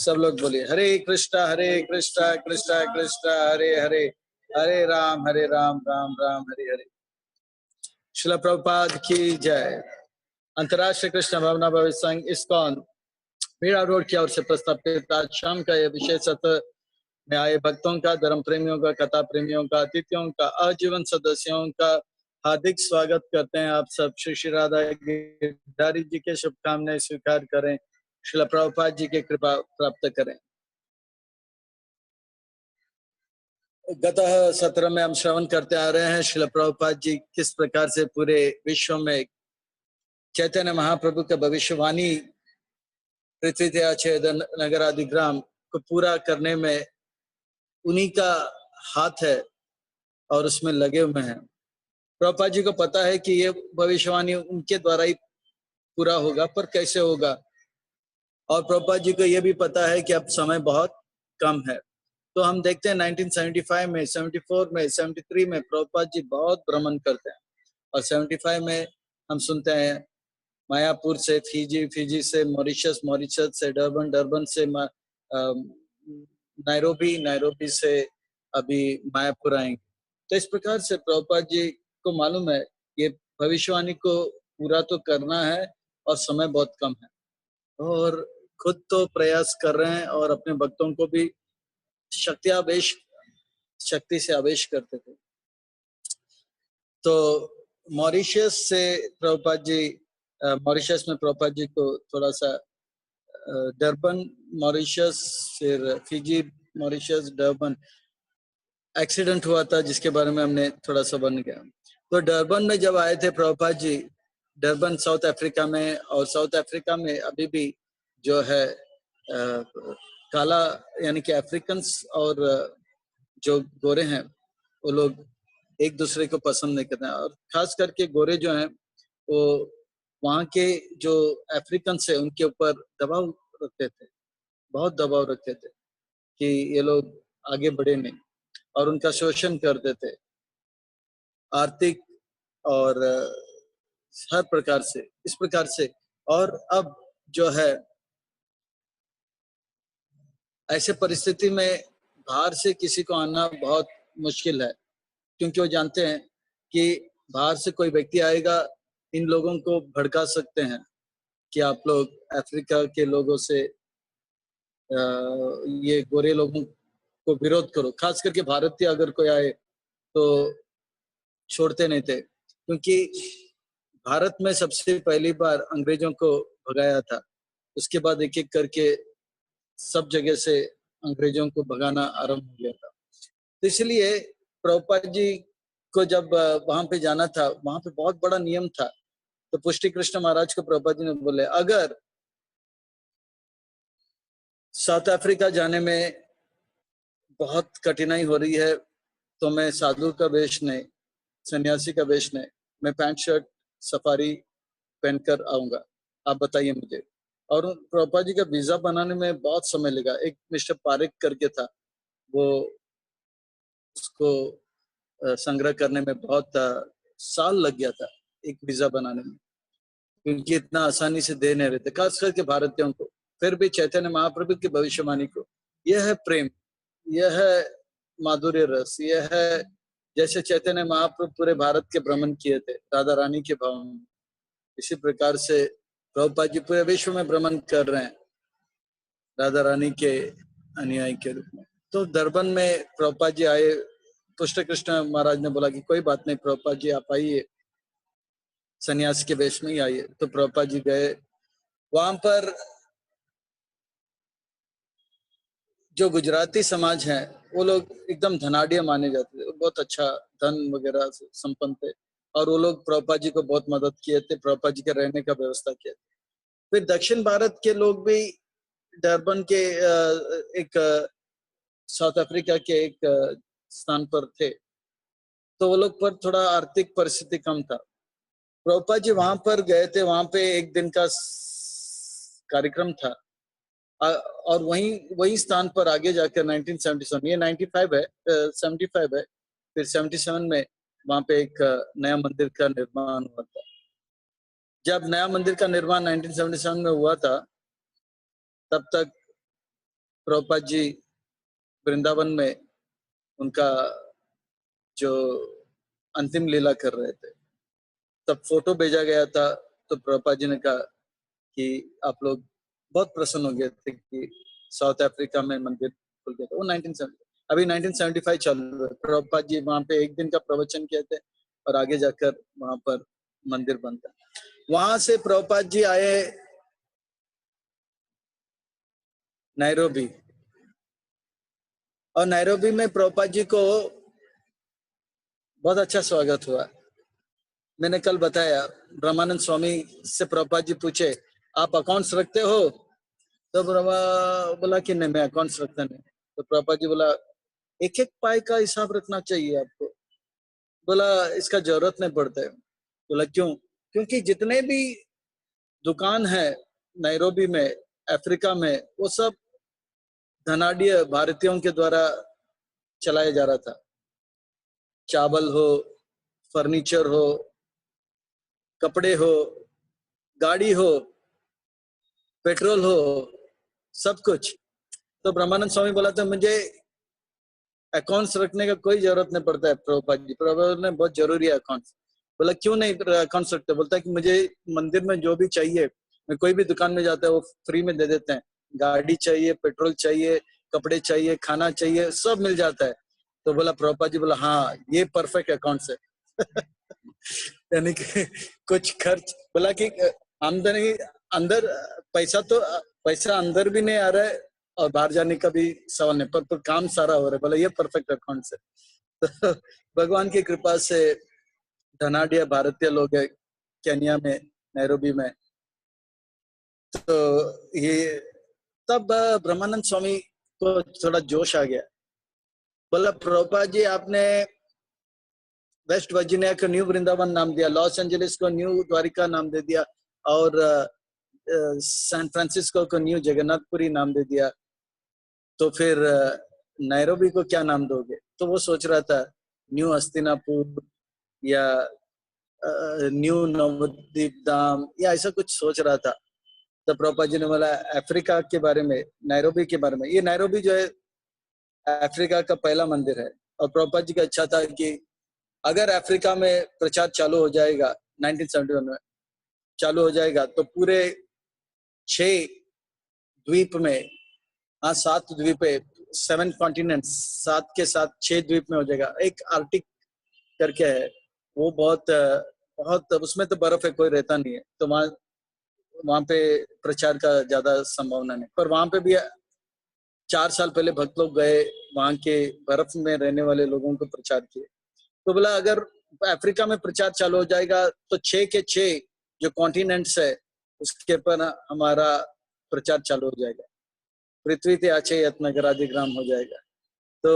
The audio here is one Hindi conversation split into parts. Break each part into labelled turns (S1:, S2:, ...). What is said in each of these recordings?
S1: सब लोग बोलिए हरे कृष्णा कृष्णा कृष्णा हरे हरे, हरे राम राम राम हरे हरे। श्रील प्रभुपाद की जय। अंतर्राष्ट्रीय कृष्ण भावना भविष्य संघ इस्कॉन मीरा रोड की ओर से प्रस्तावित आज शाम का यह विशेष सत्र में आए भक्तों का, धर्म प्रेमियों का, कथा प्रेमियों का, अतिथियों का, आजीवन सदस्यों का हार्दिक स्वागत करते हैं। आप सब श्री श्री राधा गिरधारी जी के शुभकामनाएं स्वीकार करें, श्रील प्रभुपाद जी की कृपा प्राप्त करें। गत सत्र में हम श्रवण करते आ रहे हैं श्रील प्रभुपाद जी किस प्रकार से पूरे विश्व में चैतन्य महाप्रभु का भविष्यवाणी पृथ्वी छेदन नगर अधिग्राम को पूरा करने में उन्हीं का हाथ है और उसमें लगे हुए हैं। प्रभुपाद जी को पता है कि ये भविष्यवाणी उनके द्वारा ही पूरा होगा, पर कैसे होगा। और प्रभुपाद जी को यह भी पता है कि अब समय बहुत कम है। तो हम देखते हैं 1975 में, 74 में, 73 में प्रभुपाद जी बहुत भ्रमण करते हैं। और 75 में हम सुनते हैं मायापुर से फिजी, फिजी से मॉरिशस, मॉरिशस से डरबन, डरबन से नायरोबी, नायरोबी से अभी मायापुर आएंगे। तो इस प्रकार से प्रभुपाद जी को मालूम है ये भविष्यवाणी को पूरा तो करना है और समय बहुत कम है, और खुद तो प्रयास कर रहे हैं और अपने भक्तों को भी शक्ति से आवेश करते थे। तो मॉरिशस से प्रभुपाद जी, मॉरिशस में प्रभुपाद जी को थोड़ा सा डरबन, मॉरिशस, फिर फिजी, मॉरिशस, डरबन एक्सीडेंट हुआ था जिसके बारे में हमने थोड़ा सा बन गया। तो डरबन में जब आए थे Prabhupada ji, Durban south Africa में, और साउथ अफ्रीका में अभी भी जो है काला यानी कि अफ्रीकन और जो गोरे हैं वो लोग एक दूसरे को पसंद नहीं करते हैं, और खास करके गोरे जो हैं वो वहाँ के जो अफ्रीकन है उनके ऊपर दबाव रखते थे, बहुत दबाव रखते थे कि ये लोग आगे बढ़े नहीं, और उनका शोषण करते थे आर्थिक और हर प्रकार से, इस प्रकार से। और अब जो है ऐसे परिस्थिति में बाहर से किसी को आना बहुत मुश्किल है, क्योंकि वो जानते हैं कि बाहर से कोई व्यक्ति आएगा, इन लोगों को भड़का सकते हैं कि आप लोग अफ्रीका के लोगों से ये गोरे लोगों को विरोध करो। खास करके भारतीय अगर कोई आए तो छोड़ते नहीं थे, क्योंकि भारत में सबसे पहली बार अंग्रेजों को भगाया था, उसके बाद एक एक करके सब जगह से अंग्रेजों को भगाना आरंभ हो गया था। तो इसलिए प्रभुपाद जी को जब वहां पे जाना था, वहां पे बहुत बड़ा नियम था। तो पुष्टि कृष्ण महाराज को प्रभुपाद जी ने बोले, अगर साउथ अफ्रीका जाने में बहुत कठिनाई हो रही है तो मैं साधु का वेश नहीं, सन्यासी का वेश नहीं, मैं पैंट शर्ट सफारी पहनकर आऊंगा, आप बताइए मुझे। और प्रभुपाद जी का वीजा बनाने में बहुत समय लगा। एक मिस्टर पारिक करके था, वो उसको संग्रह करने में बहुत साल लग गया था एक वीजा बनाने में, क्योंकि इतना आसानी से दे नहीं रहे थे, खास करके भारतीयों को। फिर भी चैतन्य महाप्रभु की भविष्यवाणी को, यह है प्रेम, यह है माधुर्य रस, यह है जैसे चैतन्य महाप्रभु पूरे भारत के भ्रमण किए थे राधा रानी के भाव में, इसी प्रकार से प्रभुपाद जी पूरे विश्व में भ्रमण कर रहे हैं राधा रानी के अनुयायी के रूप में। तो दरबन में प्रभुपाद जी आए, पुष्ट कृष्ण महाराज ने बोला कि कोई बात नहीं प्रभुपाद जी आप आइए, सन्यासी के वेश में ही आइए। तो प्रभुपाद जी गए वहां पर। जो गुजराती समाज है वो लोग एकदम धनाढ़ माने जाते थे, बहुत अच्छा धन वगैरह संपन्न थे, और वो लोग प्रभुपाद जी को बहुत मदद किए थे, प्रभुपाद जी के रहने का व्यवस्था किया। फिर दक्षिण भारत के लोग भी डरबन के एक साउथ अफ्रीका के एक स्थान पर थे, तो वो लोग पर थोड़ा आर्थिक परिस्थिति कम था। प्रभुपाद जी वहां पर गए थे, वहां पे एक दिन का कार्यक्रम था, और वही स्थान पर आगे जाकर 1977, ये 95 है, 75 है, फिर 77 में वहां पे एक नया मंदिर का निर्माण हुआ था। जब नया मंदिर का निर्माण 1977 में हुआ था, तब तक प्रभुपाद जी वृंदावन में उनका जो अंतिम लीला कर रहे थे, तब फोटो भेजा गया था। तो प्रभुपाद जी ने कहा कि आप लोग बहुत प्रसन्न हो गए थे कि साउथ अफ्रीका में मंदिर खुल गया था। वो 1970, अभी 1975 चालू है। प्रभुपाद जी वहां पे एक दिन का प्रवचन किए थे और आगे जाकर वहां पर मंदिर बनता। वहां से प्रभुपाद जी आए नैरोबी, और नैरोबी में प्रभुपाद जी को बहुत अच्छा स्वागत हुआ। मैंने कल बताया, ब्रह्मानंद स्वामी से प्रभुपाद जी पूछे, आप अकाउंट्स रखते हो? तो ब्रह्मा बोला कि नहीं, मैं अकाउंट्स रखता नहीं। तो प्रभुपाद जी बोला, एक एक पाई का हिसाब रखना चाहिए आपको। बोला, इसका जरूरत नहीं पड़ता है। बोला, क्यों? क्योंकि जितने भी दुकान है नैरोबी में, अफ्रीका में, वो सब धनाढ़ भारतीयों के द्वारा चलाया जा रहा था। चावल हो, फर्नीचर हो, कपड़े हो, गाड़ी हो, पेट्रोल हो, सब कुछ। तो ब्रह्मानंद स्वामी बोला था, मुझे अकाउंट्स रखने का कोई जरूरत नहीं पड़ता है। प्रभुपाद जी, प्रभुपाद ने बहुत जरूरी है अकाउंट्स। बोला, क्यों नहीं अकाउंट्स रखते? बोलता है कि मुझे मंदिर में जो भी चाहिए, मैं कोई भी दुकान में जाता है वो फ्री में दे देते हैं। गाड़ी चाहिए, पेट्रोल चाहिए, कपड़े चाहिए, खाना चाहिए, सब मिल जाता है। तो बोला प्रभुपाद जी, बोला हाँ, ये परफेक्ट अकाउंट्स है। यानी कि कुछ खर्च, बोला कि आमदनी अंदर, पैसा अंदर भी नहीं आ रहा है और बाहर जाने का भी सवाल नहीं, पर काम सारा हो रहा है। बोला ये परफेक्ट अकाउंट्स है। तो भगवान की कृपा से धनाढ़ भारतीय लोग है केन्या में, नैरोबी में। तो ये तब ब्रह्मानंद स्वामी को थोड़ा जोश आ गया। बोला, प्रभुपाद जी आपने वेस्ट वर्जीनिया को न्यू वृंदावन नाम दिया, लॉस एंजलिस को न्यू द्वारिका नाम दे दिया, और सैन फ्रांसिस्को को न्यू जगन्नाथपुरी नाम दे दिया, तो फिर नैरोबी को क्या नाम दोगे? तो वो सोच रहा था न्यू हस्तिनापुर या न्यू नवद्वीप धाम या ऐसा कुछ सोच रहा था। तो प्रभुपाद जी ने बोला अफ्रीका के बारे में, नैरोबी के बारे में। ये नैरोबी जो है अफ्रीका का पहला मंदिर है, और प्रभुपाद जी का इच्छा था कि अगर अफ्रीका में प्रचार चालू हो जाएगा 1971 में चालू हो जाएगा, तो पूरे 6 द्वीप में, हाँ 7 द्वीप है, 7 कॉन्टिनेंट्स, 7 के साथ 6 द्वीप में हो जाएगा। एक आर्टिक करके है, वो बहुत बहुत, उसमें तो बर्फ है, कोई रहता नहीं है, तो वहां पे प्रचार का ज्यादा संभावना नहीं। पर वहां पे भी 4 साल पहले भक्त लोग गए, वहां के बर्फ में रहने वाले लोगों को प्रचार किए। तो बोला अगर अफ्रीका में प्रचार चालू हो जाएगा तो 6 के 6 जो कॉन्टिनेंट्स है उसके पर हमारा प्रचार चालू हो जाएगा। पृथ्वी ते आचे यत्नगराधिग्राम हो जाएगा। तो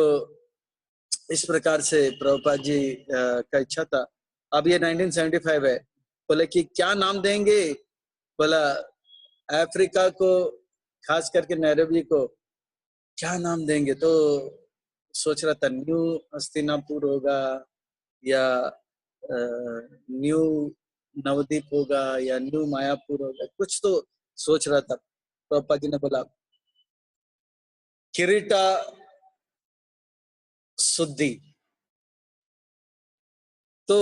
S1: इस प्रकार से प्रभुपाद जी का इच्छा था। अब ये 1975 है। बोले कि क्या नाम देंगे? बोला अफ्रीका को, खास करके नैरोबी को क्या नाम देंगे? तो सोच रहा था न्यू हस्तिनापुर होगा, या न्यू नवदीप होगा, या न्यू मायापुर होगा, कुछ तो सोच रहा था। प्रभुपाद जी ने बोला किरीटा शुद्धि। तो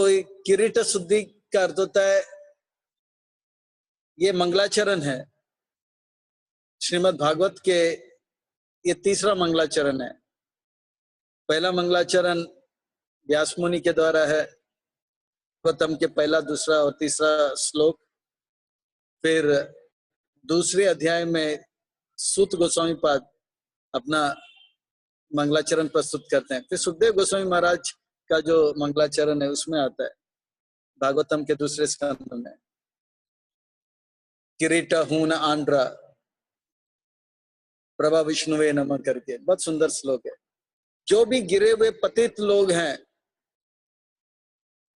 S1: किरीट शुद्धि का अर्थ होता है, ये मंगलाचरण है श्रीमद् भागवत के, ये तीसरा मंगलाचरण है। पहला मंगलाचरण व्यास मुनि के द्वारा है, भागवतम के पहला, दूसरा और तीसरा श्लोक। फिर दूसरे अध्याय में सूत गोस्वामी पाद अपना मंगलाचरण प्रस्तुत करते हैं। फिर सुखदेव गोस्वामी महाराज का जो मंगलाचरण है उसमें आता है भागवतम के दूसरे स्कंद में, किरीट हून आंध्रा प्रभा विष्णुवे नमः करके, बहुत सुंदर श्लोक है। जो भी गिरे हुए पतित लोग हैं,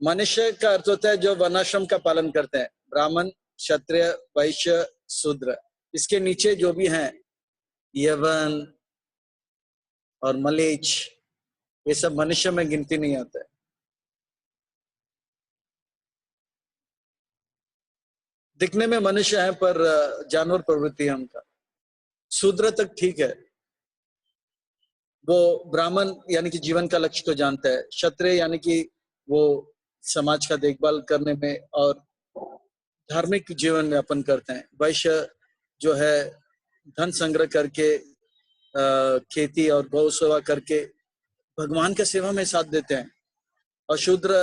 S1: मनुष्य का अर्थ होता है जो वर्णाश्रम का पालन करते हैं, ब्राह्मण, क्षत्रिय, वैश्य, शूद्र। इसके नीचे जो भी हैं यवन और मलेच्छ, ये सब मनुष्य में गिनती नहीं आता है। दिखने में मनुष्य है पर जानवर प्रवृत्ति है उनका। शूद्र तक ठीक है, वो ब्राह्मण यानी कि जीवन का लक्ष्य को जानता है, क्षत्रिय यानी कि वो समाज का देखभाल करने में और धार्मिक जीवन यापन करते हैं, वैश्य जो है धन संग्रह करके खेती और गौ सेवा करके भगवान के सेवा में साथ देते हैं, और शूद्र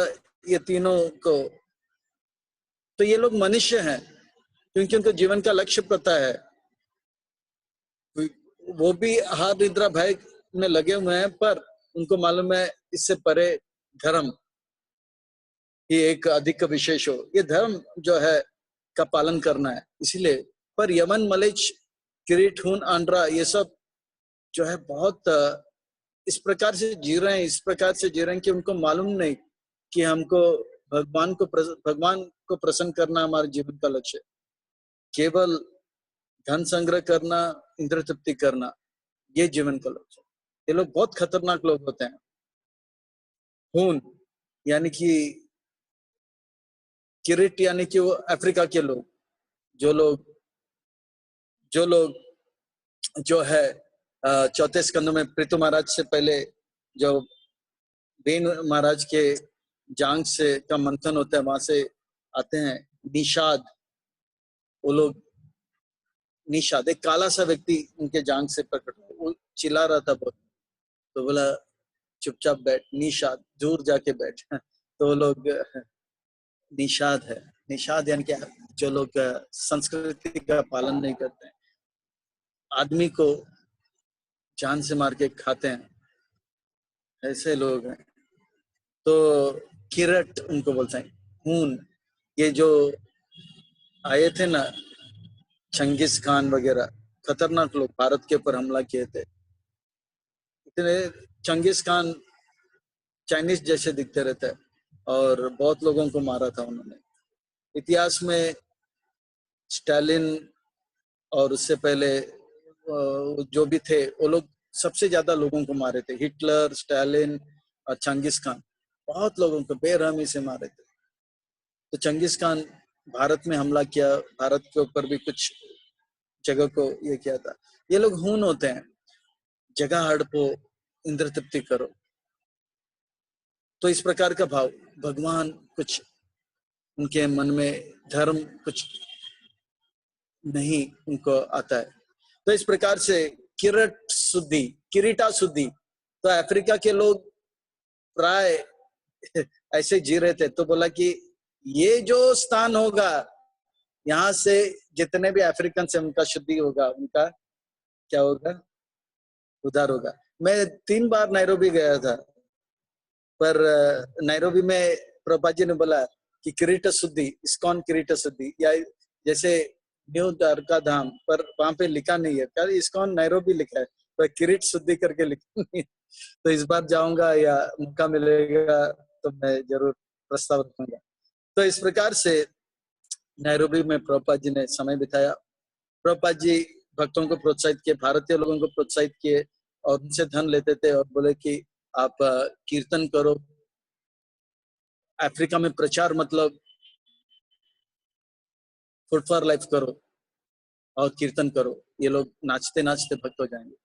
S1: ये तीनों को, तो ये लोग मनुष्य हैं क्योंकि उनको जीवन का लक्ष्य पता है, वो भी आहार निद्रा भय में लगे हुए हैं, पर उनको मालूम है इससे परे धर्म ही एक अधिक विशेष हो, ये धर्म जो है का पालन करना है। इसीलिए पर यमन मलेच किरीट हून आंड्रा ये सब जो है बहुत इस प्रकार से जी रहे हैं, इस प्रकार से जी रहे हैं कि उनको मालूम नहीं कि हमको भगवान को प्रसन्न करना हमारे जीवन का लक्ष्य है। केवल धन संग्रह करना, इंद्र तृप्ति करना, ये जीवन का लक्ष्य है। ये लोग बहुत खतरनाक लोग होते हैं। हून यानी कि किरीट यानी कि वो अफ्रीका के लोग, जो लोग जो है चौथे स्कंद में पृथु महाराज से पहले जो बेन महाराज के जांग से का मंथन होता है, वहां से आते हैं निषाद, वो लोग निषाद एक काला सा व्यक्ति उनके जांग से प्रकट हुआ, वो चिल्ला रहा था बहुत, तो बोला चुपचाप बैठ, निषाद दूर जाके बैठ। तो वो लोग निषाद है, निषाद यानी क्या, जो लोग संस्कृति का पालन नहीं करते हैं, आदमी को जान से मार के खाते हैं, ऐसे लोग हैं। तो किरट उनको बोलते हैं, हून ये जो आए थे ना चंगेज खान वगैरह, खतरनाक लोग, भारत के ऊपर हमला किए थे। इतने चंगेज खान चाइनीज जैसे दिखते रहते हैं और बहुत लोगों को मारा था उन्होंने। इतिहास में स्टालिन और उससे पहले जो भी थे वो लोग सबसे ज्यादा लोगों को मारे थे, हिटलर, स्टालिन और चंगेज खान बहुत लोगों को बेरहमी से मारे थे। तो चंगेज खान भारत में हमला किया, भारत के ऊपर भी कुछ जगह को ये किया था। ये लोग हून होते हैं, जगह हड़पो, इंद्र तृप्ति करो। तो इस प्रकार का भाव, भगवान कुछ उनके मन में, धर्म कुछ नहीं उनको आता है। तो इस प्रकार से किरट शुद्धि, किरीटा शुद्धि, तो अफ्रीका के लोग प्राय ऐसे जी रहे थे। तो बोला कि ये जो स्थान होगा, यहाँ से जितने भी अफ्रीकन से उनका शुद्धि होगा, उनका क्या होगा, उद्धार होगा। मैं 3 बार नैरोबी गया था, पर नैरोबी में प्रभुपाद जी ने बोला कि किरीट शुद्धि, इस्कॉन किरीट शुद्धि, या जैसे न्यू द्वारका धाम, पर वहां पे लिखा नहीं है, क्या इस्कॉन नैरोबी लिखा है, पर किरीट शुद्धि करके लिखा नहीं है। तो इस बार जाऊंगा या मौका मिलेगा तो मैं जरूर प्रस्ताव रखूंगा। तो इस प्रकार से नैरोबी में प्रभुपाद जी ने समय बिताया। प्रभुपाद जी भक्तों को प्रोत्साहित किए, भारतीय लोगों को प्रोत्साहित किए और उनसे धन लेते थे और बोले कि आप कीर्तन करो, अफ्रीका में प्रचार मतलब फूड फॉर लाइफ करो और कीर्तन करो, ये लोग नाचते नाचते भक्त हो जाएंगे।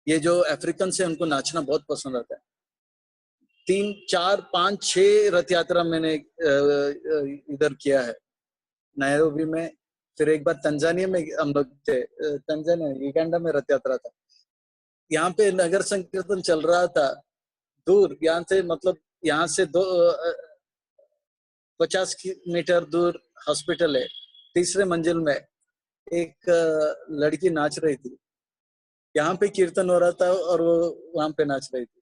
S1: ये जो अफ्रीकन से उनको नाचना बहुत पसंद आता है। 3, 4, 5, 6 रथ यात्रा मैंने इधर किया है नैरोबी में। फिर एक बार तंजानिया में हम लोग थे, तंजानिया युगांडा में रथ यात्रा था। यहाँ पे नगर संकीर्तन चल रहा था, दूर यहाँ से, मतलब यहाँ से 50 मीटर दूर हॉस्पिटल है, तीसरे मंजिल में एक लड़की नाच रही थी। यहाँ पे कीर्तन हो रहा था और वो वहां पे नाच रही थी।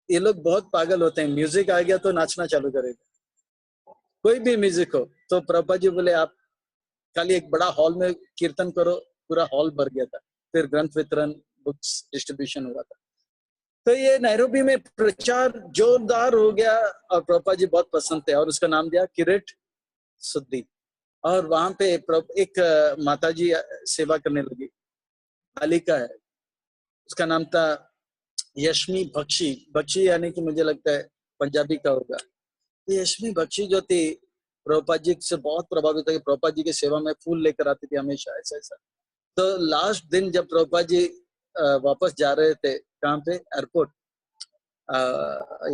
S1: ये लोग बहुत पागल होते हैं, म्यूजिक आ गया तो नाचना चालू करेगा, कोई भी म्यूजिक हो। तो प्रभुपाद जी बोले आप खाली एक बड़ा हॉल में कीर्तन करो, पूरा हॉल भर गया था। फिर ग्रंथ वितरण, बुक्स डिस्ट्रीब्यूशन हुआ था। तो ये नैरोबी में प्रचार जोरदार हो गया और प्रभुपाद जी बहुत पसंद थे और उसका नाम दिया किरीट शुद्धि। और वहां पे एक माताजी सेवा करने लगी, बालिका है, उसका नाम था यशमी बख्शी। बख्शी यानी कि मुझे लगता है पंजाबी का होगा। यशमी बख्शी जो थी, प्रभुपाद जी से बहुत प्रभावित है, प्रभुपाद जी की सेवा में फूल लेकर आती थी हमेशा, ऐसा ऐसा। तो लास्ट दिन जब प्रभुपाद जी वापस जा रहे थे कहाँ पे एयरपोर्ट,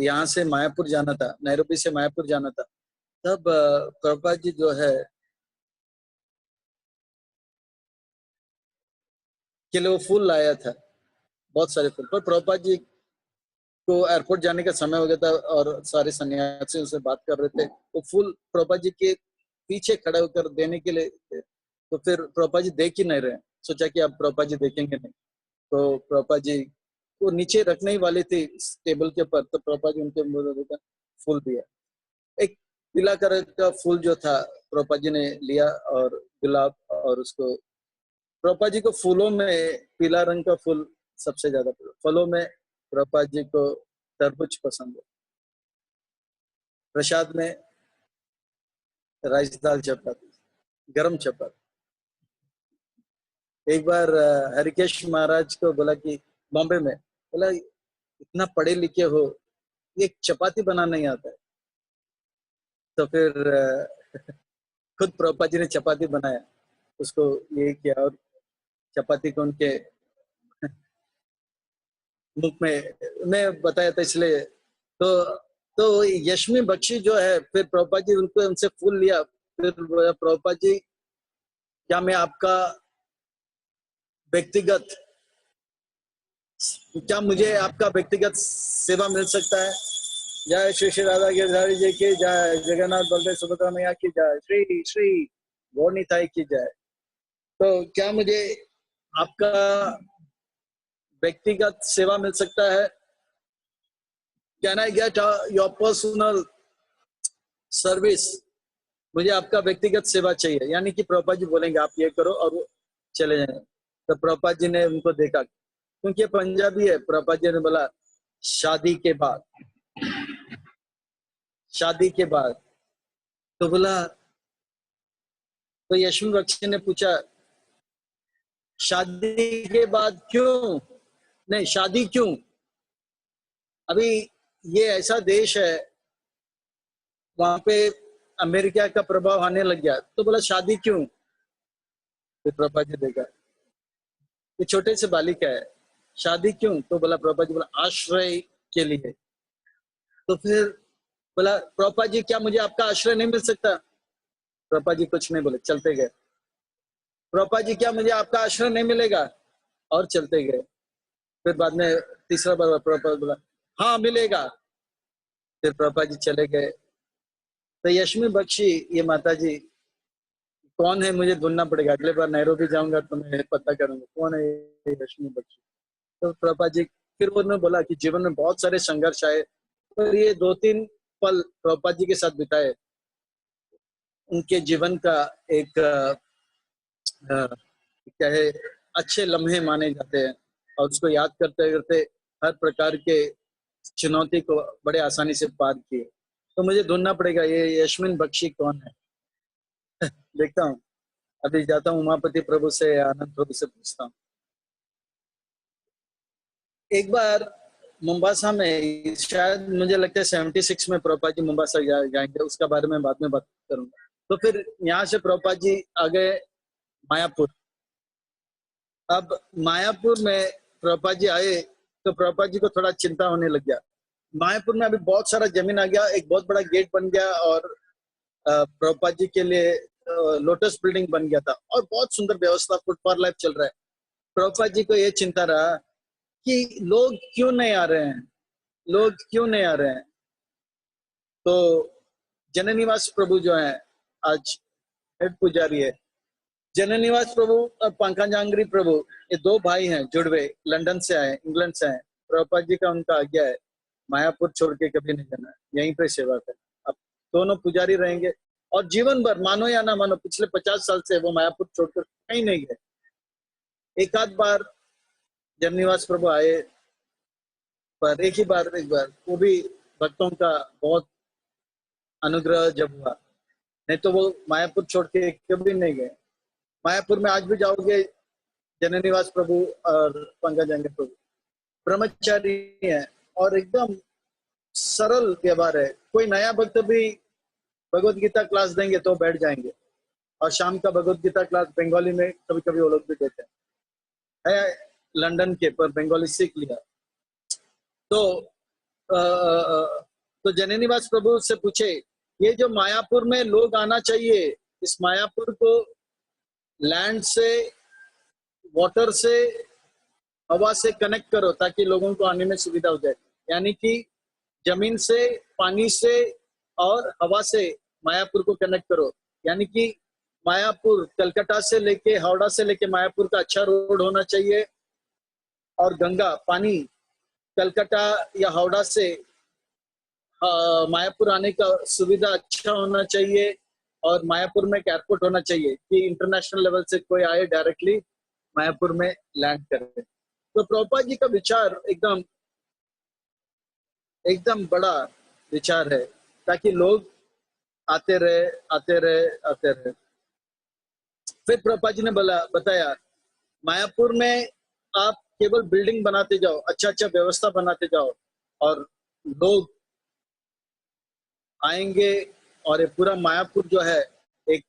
S1: यहाँ से मायापुर जाना था, नैरोबी से मायापुर जाना था। तब प्रभुपाद जी जो है के लिए वो फूल लाया था, बहुत सारे फूल। पर प्रभुपाद जी को एयरपोर्ट जाने का समय हो गया था और सारे सन्यासी उनसे बात कर रहे थे। वो फूल प्रभुपाद जी के पीछे खड़े होकर देने के लिए थे। तो फिर प्रभुपाद जी देख ही नहीं रहे, सोचा कि अब प्रभुपाद जी देखेंगे नहीं। तो प्रभुपाद जी वो नीचे रखने ही वाली थी टेबल के ऊपर, तो प्रभुपाद जी उनके मुंह में फूल दिया। एक पीला कलर का फूल जो था प्रभुपाद जी ने लिया, और गुलाब, और उसको प्रभुपाद जी को फूलों में पीला रंग का फूल सबसे ज्यादा पसंद, फलों में प्रभुपाद जी को तरबूज पसंद है। प्रसाद में राइस दाल चपाती, गरम चपाती। एक बार हरिकेश महाराज को बोला कि बॉम्बे में, बोला इतना पढ़े लिखे हो, एक चपाती बनाना नहीं आता है। तो फिर खुद प्रभुपाद जी ने चपाती बनाया, उसको ये किया, और चपाती को उनके मुख में मैं बताया था इसलिए। तो यशमी बख्शी जो है, फिर प्रभुपाद जी उनको उनसे फूल लिया। फिर प्रभुपाद जी, क्या मैं आपका व्यक्तिगत, क्या मुझे आपका व्यक्तिगत सेवा मिल सकता है? जय श्री श्री राधा गिरधारी जी की जय, जगन्नाथ बलदेव सुभद्रा मैया की जय, श्री श्री गौरनिताई की जय। तो क्या मुझे आपका व्यक्तिगत सेवा मिल सकता है? Can I get your personal service? मुझे आपका व्यक्तिगत सेवा चाहिए। यानी कि प्रभुपाद जी बोलेंगे आप ये करो और वो चले जाएंगे। तो प्रभुपाद जी ने उनको देखा, क्योंकि पंजाबी है। प्रभुपाद जी ने बोला शादी के बाद, शादी के बाद। तो बोला, तो यशवी बख्शी ने पूछा शादी के बाद क्यों? नहीं, शादी क्यों? अभी ये ऐसा देश है, वहां पे अमेरिका का प्रभाव आने लग गया। तो बोला शादी क्यों? फिर प्रभुपाद जी देखा, ये छोटे से बालिका है, शादी क्यों? तो बोला, प्रभुपाद जी बोला आश्रय के लिए। तो फिर बोला, प्रभुपाद जी क्या मुझे आपका आश्रय नहीं मिल सकता? प्रभुपाद जी कुछ नहीं बोले, चलते गए। प्रभुपाद जी क्या मुझे आपका आश्रय नहीं मिलेगा? और चलते गए। फिर बाद में तीसरा बार प्रभुपाद बोला हाँ मिलेगा। फिर प्रभुपाद जी चले गए। तो यशमी बख्शी, ये माता जी कौन है मुझे ढूंढना पड़ेगा, अगले बार नैरोबी जाऊंगा तो मैं पता करूंगा कौन है ये यशमी बख्शी। तो प्रभुपाद जी फिर उन्होंने बोला कि जीवन में बहुत सारे संघर्ष आए, पर ये 2-3 पल प्रभुपाद जी के साथ बिताए, उनके जीवन का एक क्या है, अच्छे लम्हे माने जाते हैं। और उसको याद करते करते हर प्रकार के चुनौती को बड़े आसानी से पार किए। तो मुझे ढूंढना पड़ेगा ये यशमिन बख्शी कौन है। देखता हूँ, अभी जाता हूँ उमापति प्रभु से, आनंद प्रभु से पूछता हूँ। एक बार मुंबासा में, शायद मुझे लगता है 76 में प्रभुपाद जी मुंबासा जाएंगे, उसका बारे में बाद में बात करूंगा। तो फिर यहाँ से प्रभुपाद जी आ गए मायापुर। अब मायापुर में प्रभुपाद जी आए तो प्रभुपाद जी को थोड़ा चिंता होने लग गया। मायापुर में अभी बहुत सारा जमीन आ गया, एक बहुत बड़ा गेट बन गया, और प्रभुपाद जी के लिए लोटस बिल्डिंग बन गया था, और बहुत सुंदर व्यवस्था, फुट फॉर लाइफ चल रहा है। प्रभुपाद जी को ये चिंता रहा कि लोग क्यों नहीं आ रहे हैं, लोग क्यों नहीं आ रहे हैं। तो जननिवास प्रभु जो है, आज हेड पुजारी है, जननिवास प्रभु और पंकजांग्री प्रभु, ये 2 भाई हैं जुड़वे, लंदन से आए, इंग्लैंड से आए। प्रभुपाद जी का उनका आज्ञा है मायापुर छोड़ के कभी नहीं जाना, यहीं पे सेवा करें। अब दोनों पुजारी रहेंगे, और जीवन भर मानो या ना मानो पिछले 50 साल से वो मायापुर छोड़कर कहीं नहीं गए। एक आध बार जननिवास प्रभु आए, पर एक बार वो भी भक्तों का बहुत अनुग्रह जब हुआ, नहीं तो वो मायापुर छोड़ के कभी नहीं गए। मायापुर में आज भी जाओगे, जननिवास प्रभु और पंकजांग्री प्रभु ब्रह्मचारी है, और एकदम सरल व्यवहार है। कोई नया भक्त भी भगवत गीता क्लास देंगे तो बैठ जाएंगे, और शाम का भगवत गीता क्लास बंगाली में कभी कभी वो लोग भी देते हैं। लंदन के, पर बंगाली सीख लिया। तो तो जननीवास प्रभु से पूछे, ये जो मायापुर में लोग आना चाहिए, इस मायापुर को लैंड से, वाटर से, हवा से कनेक्ट करो ताकि लोगों को आने में सुविधा हो जाए। यानी कि जमीन से, पानी से और हवा से मायापुर को कनेक्ट करो। यानी कि मायापुर कलकत्ता से लेके, हावड़ा से लेके मायापुर का अच्छा रोड होना चाहिए, और गंगा पानी कलकत्ता या हावड़ा से मायापुर आने का सुविधा अच्छा होना चाहिए, और मायापुर में एक एयरपोर्ट होना चाहिए कि इंटरनेशनल लेवल से कोई आए डायरेक्टली मायापुर में लैंड करे। तो प्रभुपाद जी का विचार एकदम एकदम बड़ा विचार है, ताकि लोग आते रहे आते रहे आते रहे। फिर प्रभुपाद जी ने बताया, मायापुर में आप केवल बिल्डिंग बनाते जाओ, अच्छा अच्छा व्यवस्था बनाते जाओ, और लोग आएंगे, और ये पूरा मायापुर जो है एक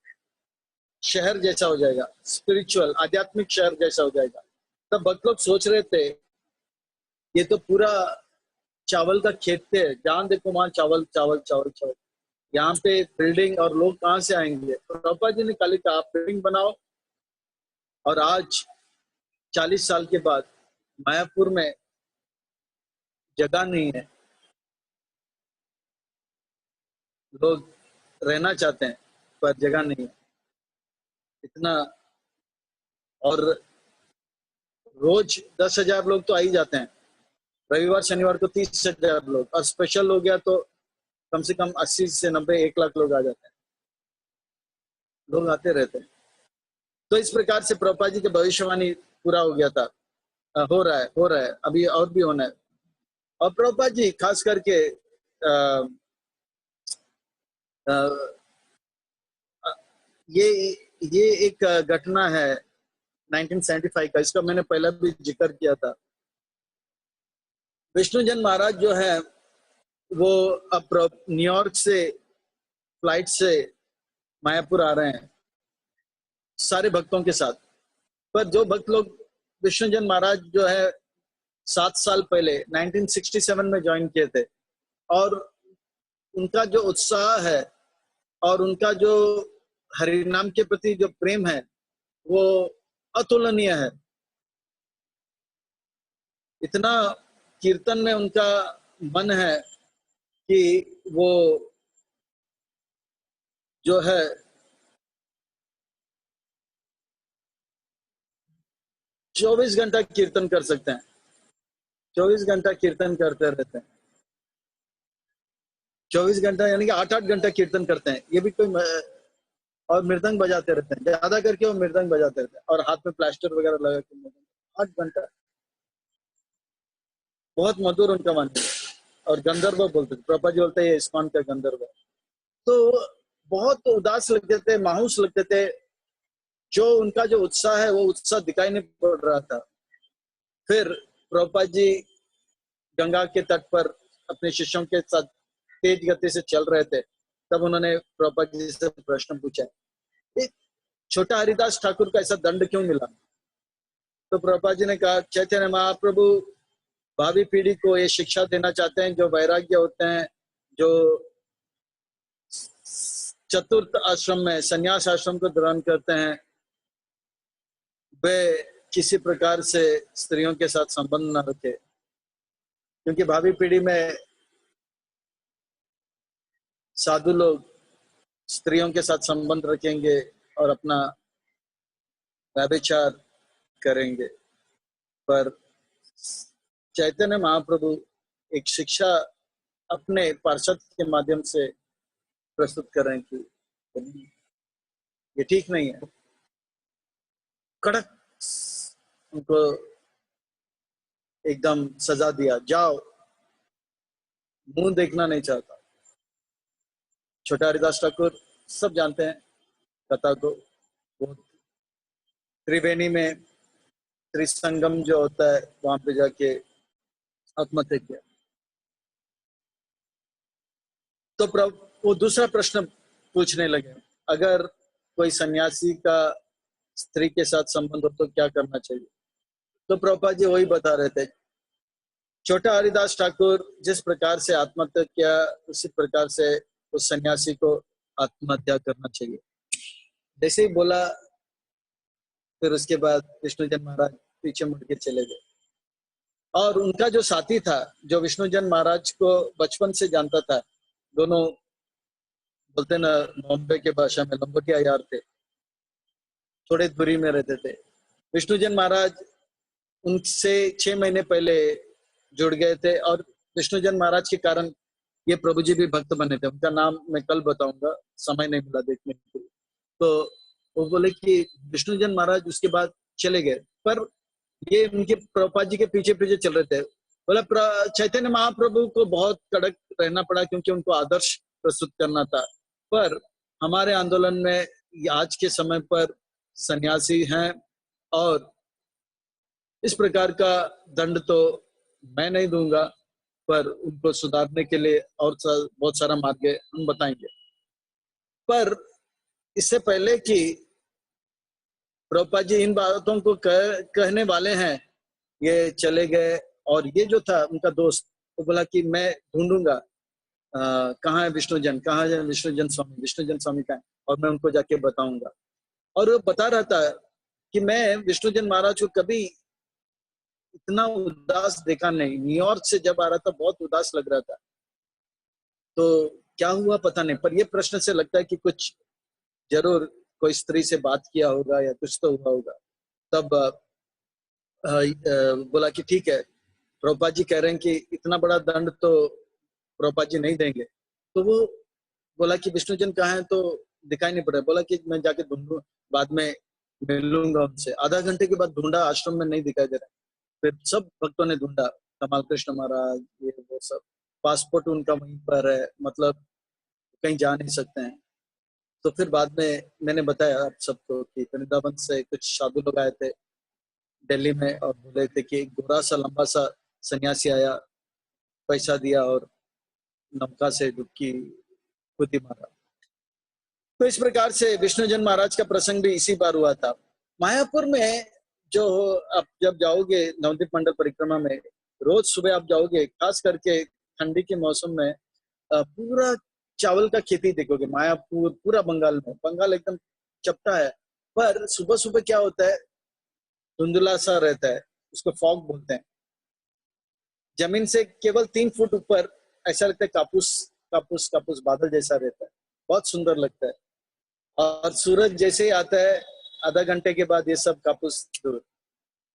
S1: शहर जैसा हो जाएगा, स्पिरिचुअल आध्यात्मिक शहर जैसा हो जाएगा। तब भक्त लोग सोच रहे थे, ये तो पूरा चावल का खेत थे, जहां देखो वहां चावल चावल चावल चावल, यहाँ पे बिल्डिंग और लोग कहाँ से आएंगे। तो प्रभुपाद जी ने खाली कहा, आप बिल्डिंग बनाओ। और आज 40 साल के बाद मायापुर में जगह नहीं है, लोग रहना चाहते हैं पर जगह नहीं है इतना। और रोज 10,000 लोग तो आ ही जाते हैं, रविवार शनिवार को 30,000 लोग, और स्पेशल हो गया तो कम से कम 80 से 90 1 लाख लोग आ जाते हैं, लोग आते रहते हैं। तो इस प्रकार से प्रभुपाद जी की भविष्यवाणी पूरा हो गया था, हो रहा है, अभी और भी होना है। और प्रभुपाद जी खास करके ये ये एक घटना है 1975 का, इसका मैंने पहले भी जिक्र किया था। विष्णुजन महाराज जो है वो अब न्यूयॉर्क से फ्लाइट से मायापुर आ रहे हैं सारे भक्तों के साथ। पर जो भक्त लोग विष्णुजन महाराज जो है 7 साल पहले 1967 में ज्वाइन किए थे, और उनका जो उत्साह है और उनका जो हरिनाम के प्रति जो प्रेम है वो अतुलनीय है। इतना कीर्तन में उनका मन है कि वो जो है 24 घंटा कीर्तन कर सकते हैं, 24 घंटा कीर्तन करते रहते हैं, 24 घंटा यानी कि 8-8 घंटा कीर्तन करते हैं। ये भी कोई, और मृदंग बजाते रहते हैं, ज्यादा करके वो मृदंग बजाते रहते हैं, और हाथ में प्लास्टर वगैरह लगा के 8 घंटा, बहुत मधुर उनका वाणी है। और गंधर्व बोलते थे, प्रभुपाद जी बोलते हैं ये इस्कॉन का गंधर्व। तो बहुत उदास लगते थे, मायूस लगते थे, जो उनका जो उत्साह है वो उत्साह दिखाई नहीं पड़ रहा था। फिर प्रभुपाद जी गंगा के तट पर अपने शिष्यों के साथ तेज गति से चल रहे थे, तब उन्होंने प्रभुपाद जी से प्रश्न पूछा, छोटा हरिदास ठाकुर का ऐसा दंड क्यों मिला? तो प्रभुपाद जी ने कहा, चैतन्य महाप्रभु भावी पीढ़ी को ये शिक्षा देना चाहते हैं, जो वैराग्य होते हैं, जो चतुर्थ आश्रम में संन्यास आश्रम को ग्रहण करते हैं, वे किसी प्रकार से स्त्रियों के साथ संबंध न रखे, क्योंकि भावी पीढ़ी में साधु लोग स्त्रियों के साथ संबंध रखेंगे और अपना व्यभिचार करेंगे। पर चैतन्य महाप्रभु एक शिक्षा अपने पार्षद के माध्यम से प्रस्तुत कर रहे हैं कि ये ठीक नहीं है। कड़क उनको एकदम सजा दिया, जाओ, मुंह देखना नहीं चाहता। छोटा हरिदास ठाकुर सब जानते हैं कथा को, वो त्रिवेणी में त्रिसंगम जो होता है वहां पे जाके आत्महत्या किया। तो वो दूसरा प्रश्न पूछने लगे, अगर कोई सन्यासी का स्त्री के साथ संबंध हो तो क्या करना चाहिए? तो प्रभुपाद जी वही बता रहे थे, छोटा हरिदास ठाकुर जिस प्रकार से आत्महत्या किया, उसी प्रकार से उस सन्यासी को आत्महत्या करना चाहिए। जैसे ही बोला, फिर उसके बाद विष्णुजन महाराज पीछे मुड़ के चले गए। और उनका जो साथी था, जो विष्णुजन महाराज को बचपन से जानता था, दोनों बोलते ना बॉम्बे के भाषा में लंबटिया यार थे, थोड़े दूरी में रहते थे। विष्णुजन महाराज उनसे 6 महीने पहले जुड़ गए थे और विष्णुजन महाराज के कारण ये प्रभु जी भी भक्त बने थे। उनका नाम मैं कल बताऊंगा, समय नहीं मिला देखने के लिए। तो वो बोले कि विष्णुजन महाराज उसके बाद चले गए, पर ये उनके प्रभुपाद जी के पीछे पीछे चल रहे थे। बोला चैतन्य महाप्रभु को बहुत कड़क रहना पड़ा क्योंकि उनको आदर्श प्रस्तुत करना था। पर हमारे आंदोलन में आज के समय पर सन्यासी हैं और इस प्रकार का दंड तो मैं नहीं दूंगा, पर उनको सुधारने के लिए और बहुत सारा मार्ग हम बताएंगे। पर इससे पहले कि प्रभुपाद जी इन बातों को कहने वाले हैं, ये चले गए। और ये जो था उनका दोस्त, वो बोला कि मैं ढूंढूंगा कहाँ है विष्णुजन, कहाँ है विष्णुजन स्वामी, विष्णुजन स्वामी कहाँ है, और मैं उनको जाके बताऊंगा। और वो बता रहा था कि मैं विष्णुजन महाराज को कभी इतना उदास देखा नहीं। न्यूयॉर्क से जब आ रहा था बहुत उदास लग रहा था, तो क्या हुआ पता नहीं, पर ये प्रश्न से लगता है कि कुछ जरूर कोई स्त्री से बात किया होगा या कुछ तो हुआ होगा। तब बोला कि ठीक है, प्रभुपाद जी कह रहे हैं कि इतना बड़ा दंड तो प्रभुपाद जी नहीं देंगे। तो वो बोला कि विष्णुजन कहाँ है, तो दिखाई नहीं पड़ रहा। बोला कि मैं जाके ढूंढूं, बाद में मिलूंगा उनसे। आधा घंटे के बाद ढूंढा, आश्रम में नहीं दिखाई दे रहा। फिर सब भक्तों ने ढूंढा, कमाल कृष्ण महाराज, ये वो सब। पासपोर्ट उनका वहीं पर है, मतलब कहीं जा नहीं सकते हैं। तो फिर बाद में मैंने बताया आप सबको कि वृंदावन से कुछ साधु लोग आए थे दिल्ली में और बोले थे कि गोरा सा लंबा सा सन्यासी आया, पैसा दिया और नौका से डुबकी खुद ही मारा। तो इस प्रकार से विष्णुजन महाराज का प्रसंग भी इसी बार हुआ था। मायापुर में जो आप जब जाओगे नवदीप मंडल परिक्रमा में, रोज सुबह आप जाओगे, खास करके ठंडी के मौसम में पूरा चावल का खेती देखोगे। मायापुर पूरा बंगाल में, बंगाल एकदम चपटा है, पर सुबह सुबह क्या होता है, धुंधला सा रहता है, उसको फॉग बोलते हैं। जमीन से केवल 3 फुट ऊपर ऐसा लगता है कापूस कापूस कापूस बादल जैसा रहता है, बहुत सुंदर लगता है। और सूरज जैसे ही आता है, आधा घंटे के बाद ये सब कापूस दूर।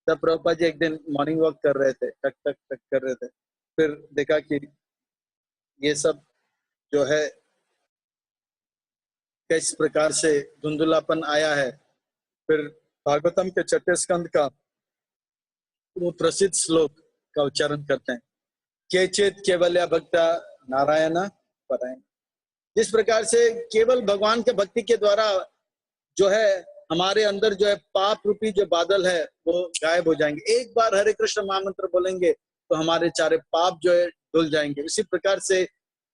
S1: तब प्रभुपाद जी एक दिन मॉर्निंग वॉक कर रहे थे, टक टक टक कर रहे थे, फिर देखा कि ये सब जो है किस प्रकार से धुंधलापन आया है। फिर भागवतम के 6 स्कंद का वो प्रसिद्ध श्लोक का उच्चारण करते हैं, केचित केवल्या भक्ता नारायण परायण। जिस प्रकार से केवल भगवान के भक्ति के द्वारा जो है हमारे अंदर जो है पाप रूपी जो बादल है वो गायब हो जाएंगे। एक बार हरे कृष्ण महामंत्र बोलेंगे तो हमारे सारे पाप जो है धुल जाएंगे। उसी प्रकार से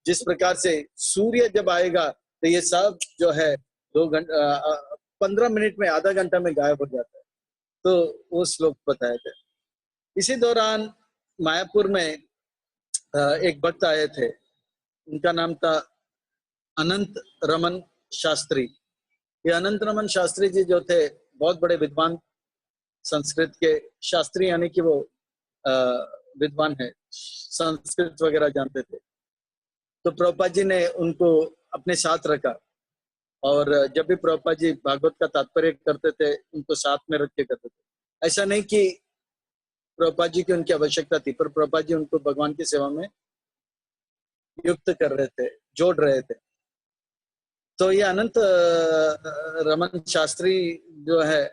S1: जिस प्रकार से सूर्य जब आएगा तो ये सब जो है 15 मिनट में, आधा घंटा में गायब हो जाता है। तो वो श्लोक बताए थे। इसी दौरान मायापुर में एक भक्त आए थे, उनका नाम था अनंत रमन शास्त्री। ये अनंत रमन शास्त्री जी जो थे बहुत बड़े विद्वान, संस्कृत के शास्त्री, यानी कि वो विद्वान है, संस्कृत वगैरह जानते थे। तो प्रभुपाद जी ने उनको अपने साथ रखा और जब भी प्रभुपाद जी भागवत का तात्पर्य करते थे उनको साथ में रख के करते थे। ऐसा नहीं कि प्रभुपाद जी की उनकी आवश्यकता थी, पर प्रभुपाद जी उनको भगवान की सेवा में युक्त कर रहे थे, जोड़ रहे थे। तो ये अनंत रमन शास्त्री जो है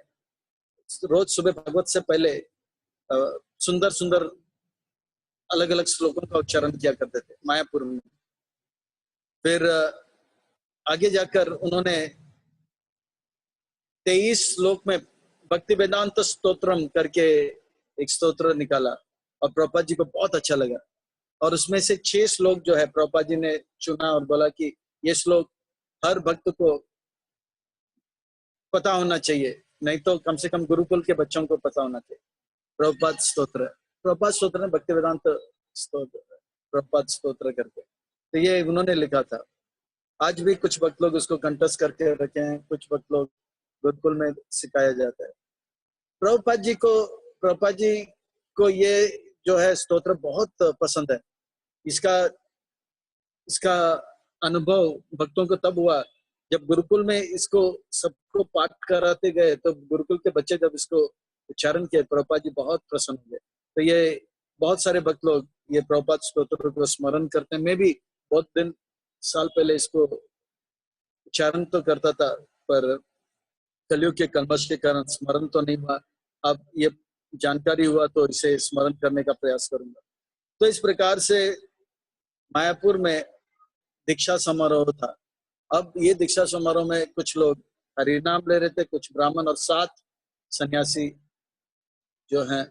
S1: रोज सुबह भागवत से पहले सुंदर सुंदर अलग अलग श्लोकों का उच्चारण किया करते थे मायापुर में। फिर आगे जाकर उन्होंने 23 श्लोक में भक्ति वेदांत स्तोत्रम करके एक स्तोत्र निकाला और प्रभुपाद जी को बहुत अच्छा लगा। और उसमें से 6 श्लोक जो है प्रभुपाद जी ने चुना और बोला कि ये श्लोक हर भक्त को पता होना चाहिए, नहीं तो कम से कम गुरुकुल के बच्चों को पता होना चाहिए। प्रभुपाद स्तोत्र प्रभुपाद स्तोत्र ने भक्ति वेदांत स्तोत्र, प्रभुपाद स्तोत्र करके, तो ये उन्होंने लिखा था। आज भी कुछ भक्त लोग उसको कंठस्थ करके रखे हैं, कुछ भक्त लोग गुरुकुल में सिखाया जाता है। प्रभुपाद जी को ये जो है स्तोत्र बहुत पसंद है। इसका इसका अनुभव भक्तों को तब हुआ जब गुरुकुल में इसको सबको पाठ कराते गए, तो गुरुकुल के बच्चे जब इसको उच्चारण किए, प्रभुपाद जी बहुत प्रसन्न हुए। तो ये बहुत सारे भक्त लोग ये प्रभुपाद स्तोत्र को स्मरण करते हैं। मैं भी बहुत दिन साल पहले इसको उच्चारण तो करता था, पर कलयुग के कलमश के कारण स्मरण तो नहीं हुआ। अब ये जानकारी हुआ तो इसे स्मरण करने का प्रयास करूंगा। तो इस प्रकार से मायापुर में दीक्षा समारोह था। अब ये दीक्षा समारोह में कुछ लोग हरिनाम ले रहे थे, कुछ ब्राह्मण और 7 सन्यासी जो हैं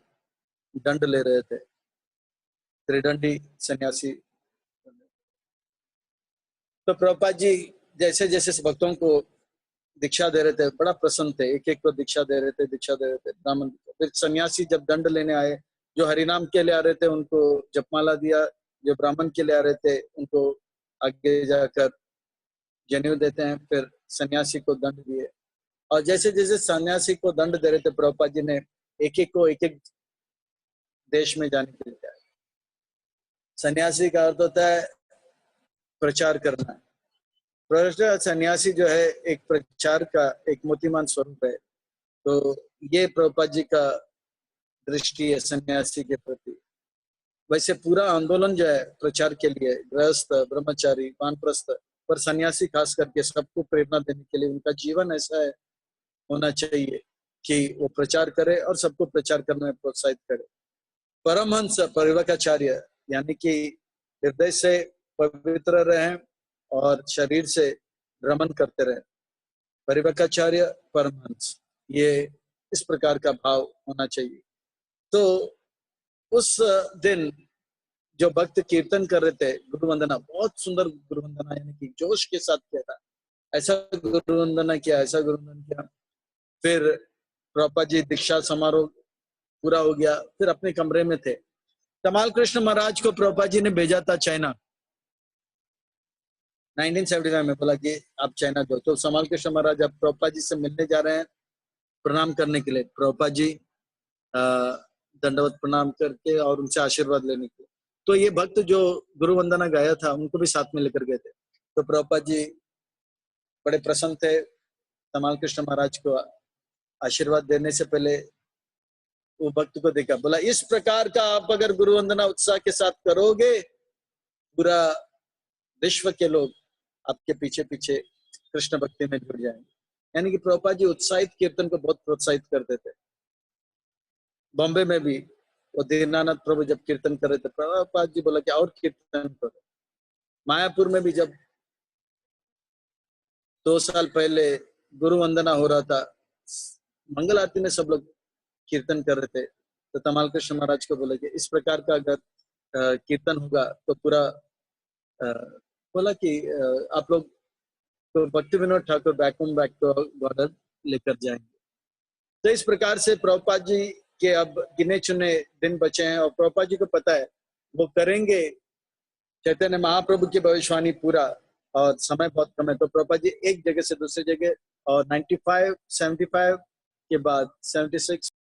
S1: दंड ले रहे थे, त्रिदंडी सन्यासी। तो प्रभुपाद जी जैसे जैसे भक्तों को दीक्षा दे रहे थे, बड़ा प्रसन्न थे, एक एक को दीक्षा दे रहे थे ब्राह्मण। फिर सन्यासी जब दंड लेने आए, जो हरिनाम के लिए आ रहे थे उनको जपमाला दिया, जो ब्राह्मण के लिए आ रहे थे उनको आगे जाकर जनेऊ देते हैं, फिर सन्यासी को दंड दिए। और जैसे जैसे सन्यासी को दंड दे रहे थे, प्रभुपाद जी ने एक एक को एक एक देश में जाने के लिए कहा। सन्यासी का अर्थ होता है प्रचार करना। प्रचार सन्यासी जो है एक प्रचार का एक मूर्तिमान स्वरूप है। तो ये प्रभुपाद जी का दृष्टि है सन्यासी के प्रति। वैसे पूरा आंदोलन जो है प्रचार के लिए, गृहस्थ, ब्रह्मचारी, वानप्रस्थ, पर सन्यासी खास करके सबको प्रेरणा देने के लिए, उनका जीवन ऐसा है होना चाहिए कि वो प्रचार करे और सबको प्रचार करने में प्रोत्साहित करे। परमहंस परिवकाचार्य यानी कि हृदय से पवित्र रहें और शरीर से भ्रमण करते रहे। परिवकाचार्य परमहंस, ये इस प्रकार का भाव होना चाहिए। तो उस दिन जो भक्त कीर्तन कर रहे थे, गुरु वंदना, बहुत सुंदर गुरु वंदना, यानी कि जोश के साथ किया था। ऐसा गुरु वंदना किया, ऐसा गुरु वंदना किया। फिर प्रभुपाद जी दीक्षा समारोह पूरा हो गया, फिर अपने कमरे में थे। तमाल कृष्ण महाराज को प्रभुपाद जी ने भेजा था चाइना 1975 में, बोला कि आप चाइना जाओ। तो तमाल कृष्ण महाराज अब प्रभुपाद जी से मिलने जा रहे हैं, प्रणाम करने के लिए। प्रभुपाद जी दंडवत प्रणाम करके और उनसे आशीर्वाद लेने के लिए। तो ये भक्त जो गुरु वंदना गाया था उनको भी साथ में लेकर गए थे। तो प्रभुपाद जी बड़े प्रसन्न थे। तमाल कृष्ण महाराज को आशीर्वाद देने से पहले वो भक्त को देखा, बोला इस प्रकार का आप अगर गुरु वंदना उत्साह के साथ करोगे, पूरा विश्व के लोग आपके पीछे पीछे कृष्ण भक्ति में जुड़ जाएंगे। यानी कि प्रभुपाद जी उत्साहित कीर्तन को बहुत प्रोत्साहित करते थे। बॉम्बे में भी वो दीनानाथ प्रभु जब कीर्तन कर रहे थे, प्रभुपाद जी बोला कि और कीर्तन करो। मायापुर में भी जब 2 साल पहले गुरु वंदना हो रहा था, मंगल आरती में सब लोग कीर्तन कर रहे थे, तो तमाल कृष्ण महाराज को बोला कि इस प्रकार का अगर कीर्तन होगा तो पूरा बोला कि आप लोग तो Bhakti Vinod Thakur back to God लेकर जाएंगे। तो इस प्रकार से प्रभुपाद जी के अब गिने चुने दिन बचे हैं और प्रभुपाद जी को पता है वो करेंगे चैतन्य महाप्रभु की भविष्यवाणी पूरा, और समय बहुत कम है। तो प्रभुपाद जी एक जगह से दूसरी जगह, और 95, 75 के बाद 76